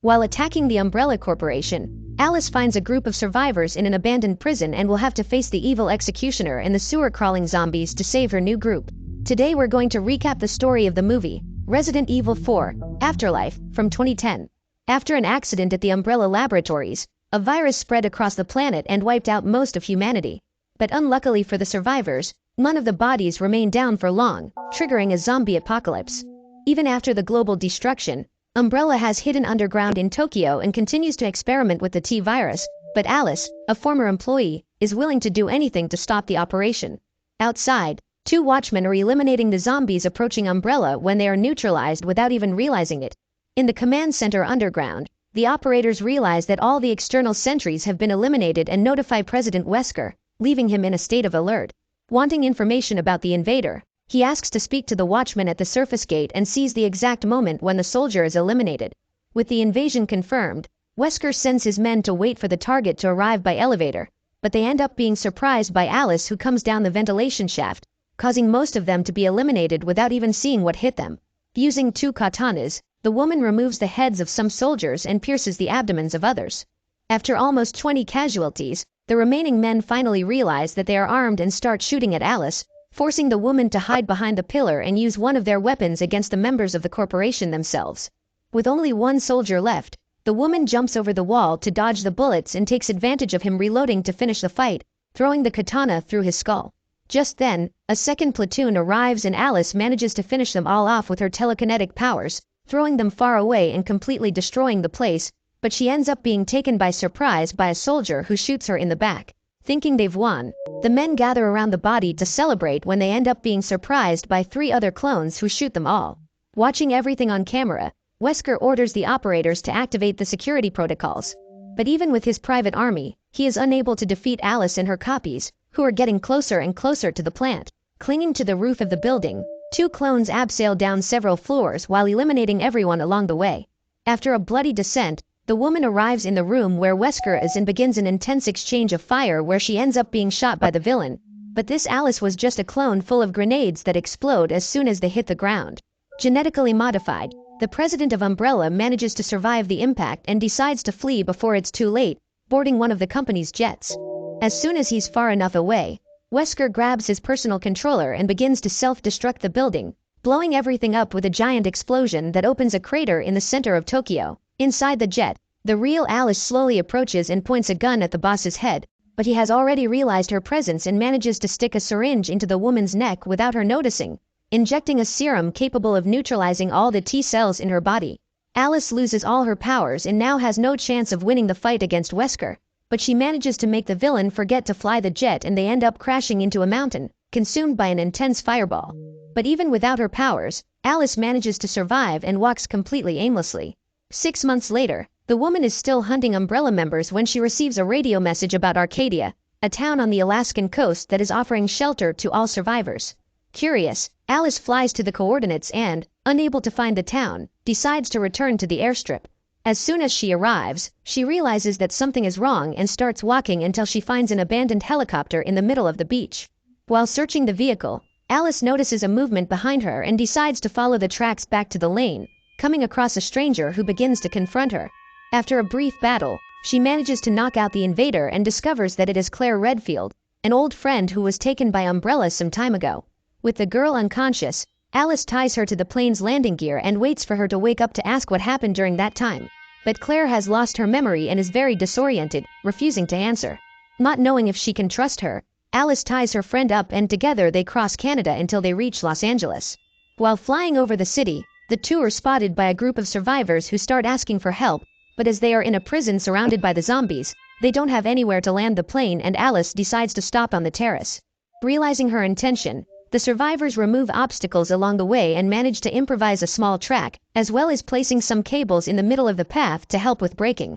While attacking the Umbrella Corporation, Alice finds a group of survivors in an abandoned prison and will have to face the evil executioner and the sewer-crawling zombies to save her new group. Today we're going to recap the story of the movie, Resident Evil 4, Afterlife, from 2010. After an accident at the Umbrella Laboratories, a virus spread across the planet and wiped out most of humanity. But unluckily for the survivors, none of the bodies remained down for long, triggering a zombie apocalypse. Even after the global destruction, Umbrella has hidden underground in Tokyo and continues to experiment with the T-virus, but Alice, a former employee, is willing to do anything to stop the operation. Outside, two watchmen are eliminating the zombies approaching Umbrella when they are neutralized without even realizing it. In the command center underground, the operators realize that all the external sentries have been eliminated and notify President Wesker, leaving him in a state of alert. Wanting information about the invader, he asks to speak to the watchman at the surface gate and sees the exact moment when the soldier is eliminated. With the invasion confirmed, Wesker sends his men to wait for the target to arrive by elevator, but they end up being surprised by Alice, who comes down the ventilation shaft, causing most of them to be eliminated without even seeing what hit them. Using two katanas, the woman removes the heads of some soldiers and pierces the abdomens of others. After almost 20 casualties, the remaining men finally realize that they are armed and start shooting at Alice, forcing the woman to hide behind the pillar and use one of their weapons against the members of the corporation themselves. With only one soldier left, the woman jumps over the wall to dodge the bullets and takes advantage of him reloading to finish the fight, throwing the katana through his skull. Just then, a second platoon arrives and Alice manages to finish them all off with her telekinetic powers, throwing them far away and completely destroying the place, but she ends up being taken by surprise by a soldier who shoots her in the back. Thinking they've won, the men gather around the body to celebrate when they end up being surprised by 3 other clones who shoot them all. Watching everything on camera, Wesker orders the operators to activate the security protocols. But even with his private army, he is unable to defeat Alice and her copies, who are getting closer and closer to the plant. Clinging to the roof of the building, 2 clones abseil down several floors while eliminating everyone along the way. After a bloody descent, the woman arrives in the room where Wesker is and begins an intense exchange of fire where she ends up being shot by the villain. But this Alice was just a clone full of grenades that explode as soon as they hit the ground. Genetically modified, the president of Umbrella manages to survive the impact and decides to flee before it's too late, boarding one of the company's jets. As soon as he's far enough away, Wesker grabs his personal controller and begins to self-destruct the building, blowing everything up with a giant explosion that opens a crater in the center of Tokyo. Inside the jet, the real Alice slowly approaches and points a gun at the boss's head, but he has already realized her presence and manages to stick a syringe into the woman's neck without her noticing, injecting a serum capable of neutralizing all the T-cells in her body. Alice loses all her powers and now has no chance of winning the fight against Wesker, but she manages to make the villain forget to fly the jet and they end up crashing into a mountain, consumed by an intense fireball. But even without her powers, Alice manages to survive and walks completely aimlessly. 6 months later, the woman is still hunting Umbrella members when she receives a radio message about Arcadia, a town on the Alaskan coast that is offering shelter to all survivors. Curious, Alice flies to the coordinates and, unable to find the town, decides to return to the airstrip. As soon as she arrives, she realizes that something is wrong and starts walking until she finds an abandoned helicopter in the middle of the beach. While searching the vehicle, Alice notices a movement behind her and decides to follow the tracks back to the lane, coming across a stranger who begins to confront her. After a brief battle, she manages to knock out the invader and discovers that it is Claire Redfield, an old friend who was taken by Umbrella some time ago. With the girl unconscious, Alice ties her to the plane's landing gear and waits for her to wake up to ask what happened during that time. But Claire has lost her memory and is very disoriented, refusing to answer. Not knowing if she can trust her, Alice ties her friend up and together they cross Canada until they reach Los Angeles. While flying over the city, the two are spotted by a group of survivors who start asking for help, but as they are in a prison surrounded by the zombies, they don't have anywhere to land the plane and Alice decides to stop on the terrace. Realizing her intention, the survivors remove obstacles along the way and manage to improvise a small track, as well as placing some cables in the middle of the path to help with braking.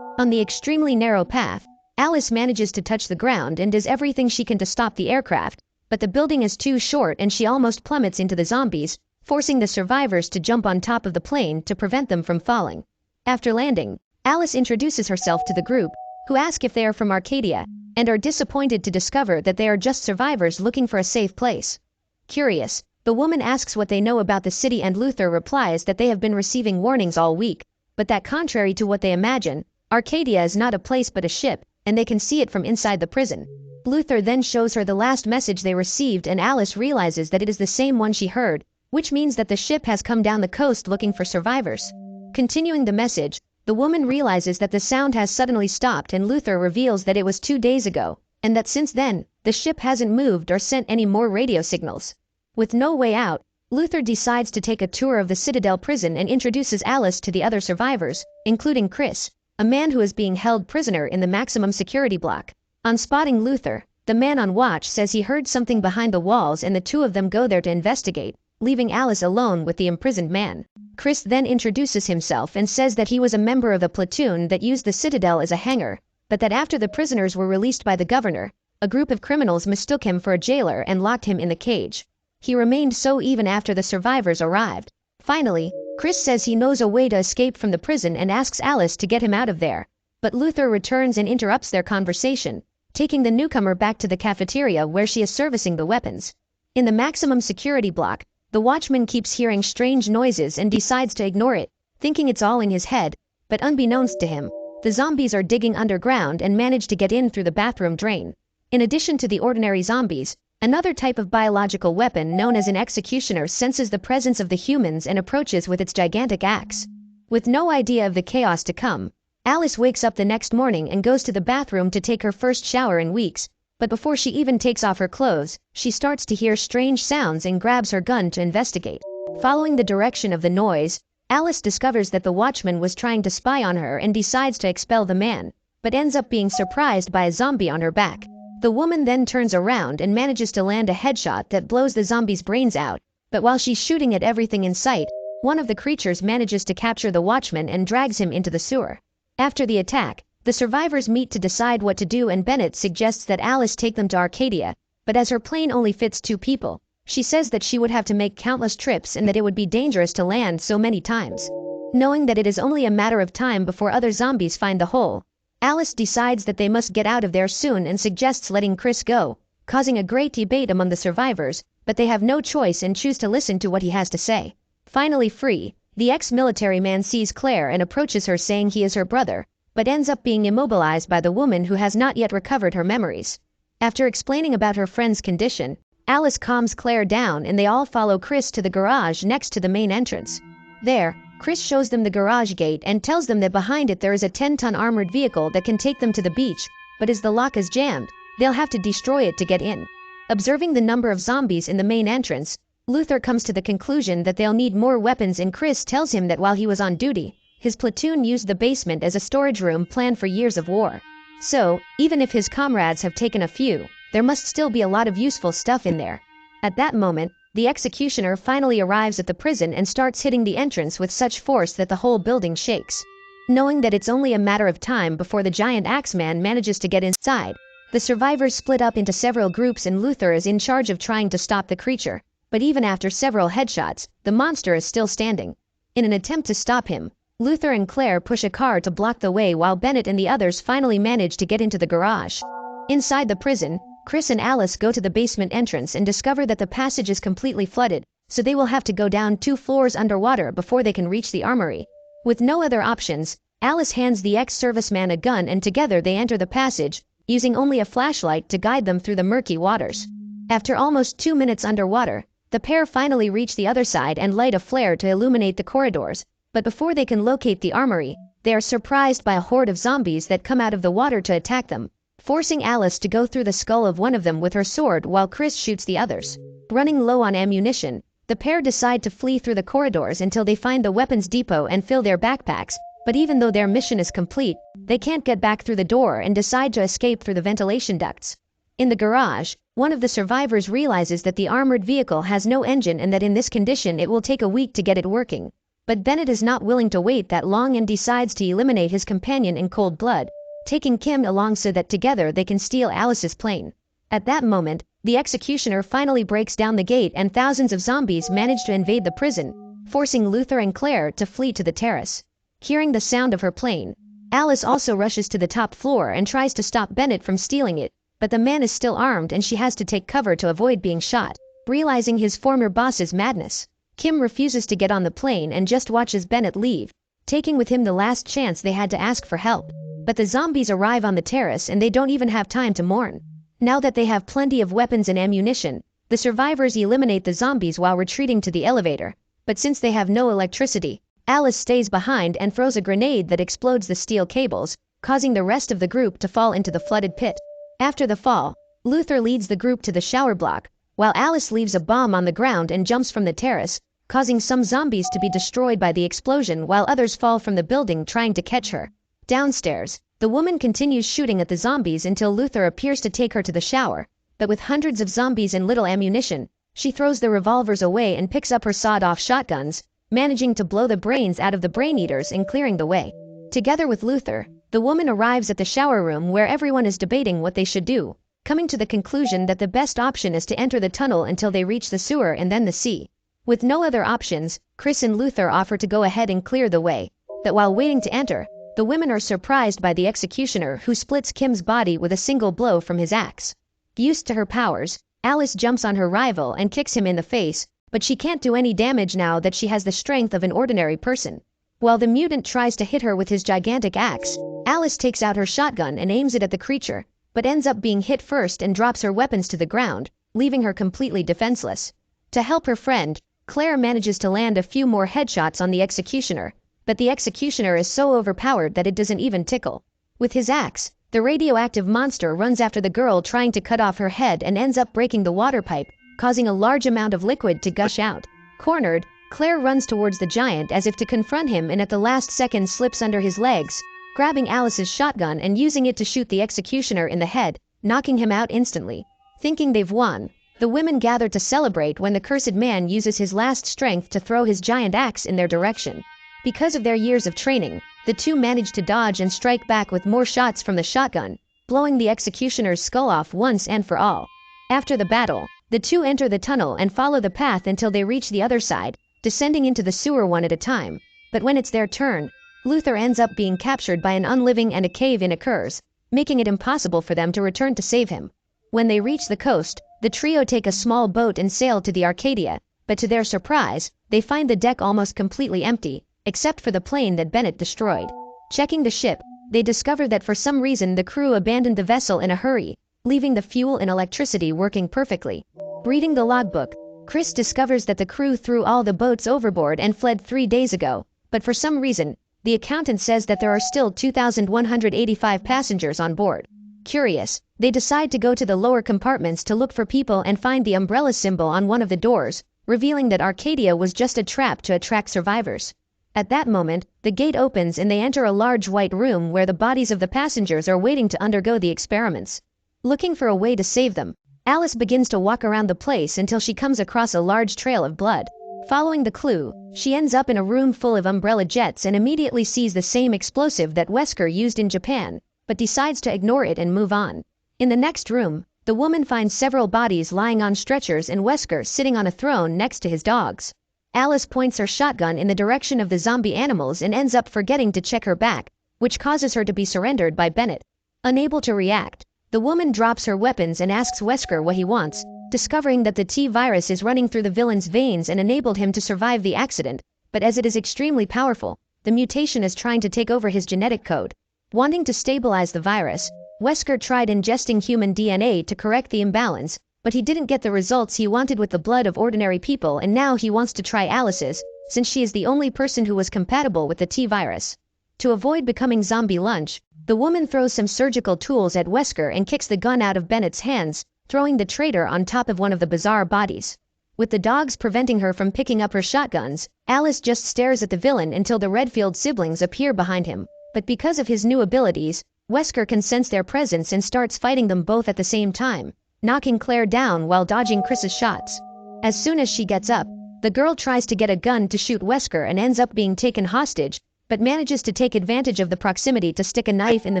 On the extremely narrow path, Alice manages to touch the ground and does everything she can to stop the aircraft, but the building is too short and she almost plummets into the zombies, forcing the survivors to jump on top of the plane to prevent them from falling. After landing, Alice introduces herself to the group, who ask if they are from Arcadia, and are disappointed to discover that they are just survivors looking for a safe place. Curious, the woman asks what they know about the city and Luther replies that they have been receiving warnings all week, but that contrary to what they imagine, Arcadia is not a place but a ship, and they can see it from inside the prison. Luther then shows her the last message they received, and Alice realizes that it is the same one she heard, which means that the ship has come down the coast looking for survivors. Continuing the message, the woman realizes that the sound has suddenly stopped, and Luther reveals that it was 2 days ago, and that since then, the ship hasn't moved or sent any more radio signals. With no way out, Luther decides to take a tour of the Citadel prison and introduces Alice to the other survivors, including Chris, a man who is being held prisoner in the maximum security block. On spotting Luther, the man on watch says he heard something behind the walls, and the two of them go there to investigate, leaving Alice alone with the imprisoned man. Chris then introduces himself and says that he was a member of a platoon that used the Citadel as a hangar, but that after the prisoners were released by the governor, a group of criminals mistook him for a jailer and locked him in the cage. He remained so even after the survivors arrived. Finally, Chris says he knows a way to escape from the prison and asks Alice to get him out of there. But Luther returns and interrupts their conversation, taking the newcomer back to the cafeteria where she is servicing the weapons. In the maximum security block, the watchman keeps hearing strange noises and decides to ignore it, thinking it's all in his head, but unbeknownst to him, the zombies are digging underground and manage to get in through the bathroom drain. In addition to the ordinary zombies, another type of biological weapon known as an executioner senses the presence of the humans and approaches with its gigantic axe. With no idea of the chaos to come, Alice wakes up the next morning and goes to the bathroom to take her first shower in weeks, but before she even takes off her clothes, she starts to hear strange sounds and grabs her gun to investigate. Following the direction of the noise, Alice discovers that the watchman was trying to spy on her and decides to expel the man, but ends up being surprised by a zombie on her back. The woman then turns around and manages to land a headshot that blows the zombie's brains out, but while she's shooting at everything in sight, one of the creatures manages to capture the watchman and drags him into the sewer. After the attack, the survivors meet to decide what to do, and Bennett suggests that Alice take them to Arcadia, but as her plane only fits 2 people, she says that she would have to make countless trips and that it would be dangerous to land so many times. Knowing that it is only a matter of time before other zombies find the hole, Alice decides that they must get out of there soon and suggests letting Chris go, causing a great debate among the survivors, but they have no choice and choose to listen to what he has to say. Finally free, the ex-military man sees Claire and approaches her saying he is her brother, but ends up being immobilized by the woman who has not yet recovered her memories. After explaining about her friend's condition, Alice calms Claire down and they all follow Chris to the garage next to the main entrance. There, Chris shows them the garage gate and tells them that behind it there is a 10-ton armored vehicle that can take them to the beach, but as the lock is jammed, they'll have to destroy it to get in. Observing the number of zombies in the main entrance, Luther comes to the conclusion that they'll need more weapons, and Chris tells him that while he was on duty, his platoon used the basement as a storage room planned for years of war. So, even if his comrades have taken a few, there must still be a lot of useful stuff in there. At that moment, the executioner finally arrives at the prison and starts hitting the entrance with such force that the whole building shakes. Knowing that it's only a matter of time before the giant Axeman manages to get inside, the survivors split up into several groups and Luther is in charge of trying to stop the creature, but even after several headshots, the monster is still standing. In an attempt to stop him, Luther and Claire push a car to block the way while Bennett and the others finally manage to get into the garage. Inside the prison, Chris and Alice go to the basement entrance and discover that the passage is completely flooded, so they will have to go down 2 floors underwater before they can reach the armory. With no other options, Alice hands the ex-serviceman a gun and together they enter the passage, using only a flashlight to guide them through the murky waters. After almost 2 minutes underwater, the pair finally reach the other side and light a flare to illuminate the corridors, but before they can locate the armory, they are surprised by a horde of zombies that come out of the water to attack them, forcing Alice to go through the skull of one of them with her sword while Chris shoots the others. Running low on ammunition, the pair decide to flee through the corridors until they find the weapons depot and fill their backpacks, but even though their mission is complete, they can't get back through the door and decide to escape through the ventilation ducts. In the garage, one of the survivors realizes that the armored vehicle has no engine and that in this condition it will take a week to get it working. But Bennett is not willing to wait that long and decides to eliminate his companion in cold blood, taking Kim along so that together they can steal Alice's plane. At that moment, the executioner finally breaks down the gate and thousands of zombies manage to invade the prison, forcing Luther and Claire to flee to the terrace. Hearing the sound of her plane, Alice also rushes to the top floor and tries to stop Bennett from stealing it, but the man is still armed and she has to take cover to avoid being shot. Realizing his former boss's madness, Kim refuses to get on the plane and just watches Bennett leave, taking with him the last chance they had to ask for help. But the zombies arrive on the terrace and they don't even have time to mourn. Now that they have plenty of weapons and ammunition, the survivors eliminate the zombies while retreating to the elevator. But since they have no electricity, Alice stays behind and throws a grenade that explodes the steel cables, causing the rest of the group to fall into the flooded pit. After the fall, Luther leads the group to the shower block, while Alice leaves a bomb on the ground and jumps from the terrace, causing some zombies to be destroyed by the explosion while others fall from the building trying to catch her. Downstairs, the woman continues shooting at the zombies until Luther appears to take her to the shower, but with hundreds of zombies and little ammunition, she throws the revolvers away and picks up her sawed-off shotguns, managing to blow the brains out of the brain eaters and clearing the way. Together with Luther, the woman arrives at the shower room where everyone is debating what they should do, coming to the conclusion that the best option is to enter the tunnel until they reach the sewer and then the sea. With no other options, Chris and Luther offer to go ahead and clear the way, but while waiting to enter, the women are surprised by the executioner who splits Kim's body with a single blow from his axe. Used to her powers, Alice jumps on her rival and kicks him in the face, but she can't do any damage now that she has the strength of an ordinary person. While the mutant tries to hit her with his gigantic axe, Alice takes out her shotgun and aims it at the creature, but ends up being hit first and drops her weapons to the ground, leaving her completely defenseless. To help her friend, Claire manages to land a few more headshots on the executioner, but the executioner is so overpowered that it doesn't even tickle. With his axe, the radioactive monster runs after the girl trying to cut off her head and ends up breaking the water pipe, causing a large amount of liquid to gush out. Cornered, Claire runs towards the giant as if to confront him and at the last second slips under his legs, grabbing Alice's shotgun and using it to shoot the executioner in the head, knocking him out instantly. Thinking they've won, the women gather to celebrate when the cursed man uses his last strength to throw his giant axe in their direction. Because of their years of training, the two manage to dodge and strike back with more shots from the shotgun, blowing the executioner's skull off once and for all. After the battle, the two enter the tunnel and follow the path until they reach the other side, descending into the sewer one at a time. But when it's their turn, Luther ends up being captured by an unliving and a cave-in occurs, making it impossible for them to return to save him. When they reach the coast, the trio take a small boat and sail to the Arcadia, but to their surprise, they find the deck almost completely empty, except for the plane that Bennett destroyed. Checking the ship, they discover that for some reason the crew abandoned the vessel in a hurry, leaving the fuel and electricity working perfectly. Reading the logbook, Chris discovers that the crew threw all the boats overboard and fled 3 days ago, but for some reason, the accountant says that there are still 2,185 passengers on board. Curious, they decide to go to the lower compartments to look for people and find the umbrella symbol on one of the doors, revealing that Arcadia was just a trap to attract survivors. At that moment, the gate opens and they enter a large white room where the bodies of the passengers are waiting to undergo the experiments. Looking for a way to save them, Alice begins to walk around the place until she comes across a large trail of blood. Following the clue, she ends up in a room full of umbrella jets and immediately sees the same explosive that Wesker used in Japan, but decides to ignore it and move on. In the next room, the woman finds several bodies lying on stretchers and Wesker sitting on a throne next to his dogs. Alice points her shotgun in the direction of the zombie animals and ends up forgetting to check her back, which causes her to be surrendered by Bennett. Unable to react, the woman drops her weapons and asks Wesker what he wants, discovering that the T-virus is running through the villain's veins and enabled him to survive the accident, but as it is extremely powerful, the mutation is trying to take over his genetic code. Wanting to stabilize the virus, Wesker tried ingesting human DNA to correct the imbalance, but he didn't get the results he wanted with the blood of ordinary people, and now he wants to try Alice's, since she is the only person who was compatible with the T-virus. To avoid becoming zombie lunch, the woman throws some surgical tools at Wesker and kicks the gun out of Bennett's hands, throwing the traitor on top of one of the bizarre bodies. With the dogs preventing her from picking up her shotguns, Alice just stares at the villain until the Redfield siblings appear behind him. But because of his new abilities, Wesker can sense their presence and starts fighting them both at the same time, knocking Claire down while dodging Chris's shots. As soon as she gets up, the girl tries to get a gun to shoot Wesker and ends up being taken hostage, but manages to take advantage of the proximity to stick a knife in the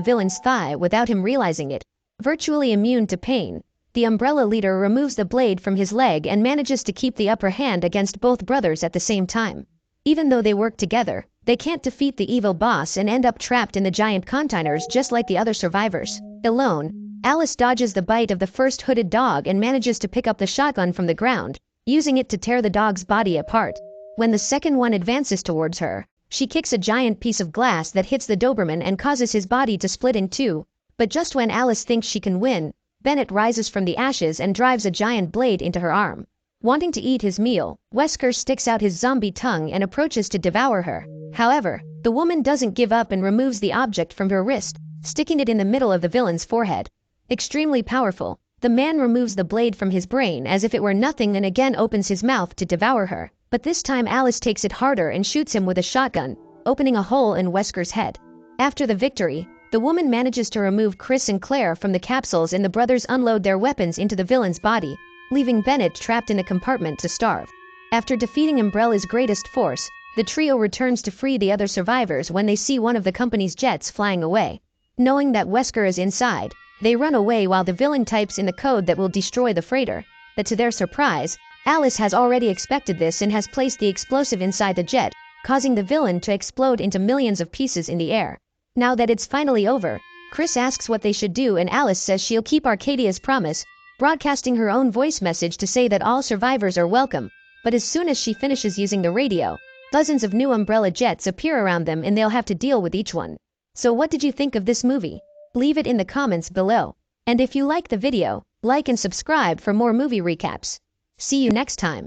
villain's thigh without him realizing it. Virtually immune to pain, the Umbrella leader removes the blade from his leg and manages to keep the upper hand against both brothers at the same time. Even though they work together, they can't defeat the evil boss and end up trapped in the giant containers just like the other survivors. Alone, Alice dodges the bite of the first hooded dog and manages to pick up the shotgun from the ground, using it to tear the dog's body apart. When the second one advances towards her, She kicks a giant piece of glass that hits the Doberman and causes his body to split in two. But just when Alice thinks she can win, Bennett rises from the ashes and drives a giant blade into her arm. Wanting to eat his meal, Wesker sticks out his zombie tongue and approaches to devour her. However, the woman doesn't give up and removes the object from her wrist, sticking it in the middle of the villain's forehead. Extremely powerful, the man removes the blade from his brain as if it were nothing and again opens his mouth to devour her. But this time Alice takes it harder and shoots him with a shotgun, opening a hole in Wesker's head. After the victory, the woman manages to remove Chris and Claire from the capsules and the brothers unload their weapons into the villain's body, leaving Bennett trapped in the compartment to starve. After defeating Umbrella's greatest force, the trio returns to free the other survivors when they see one of the company's jets flying away. Knowing that Wesker is inside, they run away while the villain types in the code that will destroy the freighter. But to their surprise, Alice has already expected this and has placed the explosive inside the jet, causing the villain to explode into millions of pieces in the air. Now that it's finally over, Chris asks what they should do and Alice says she'll keep Arcadia's promise, broadcasting her own voice message to say that all survivors are welcome. But as soon as she finishes using the radio, dozens of new Umbrella jets appear around them and they'll have to deal with each one. So what did you think of this movie? Leave it in the comments below. And if you like the video, like and subscribe for more movie recaps. See you next time.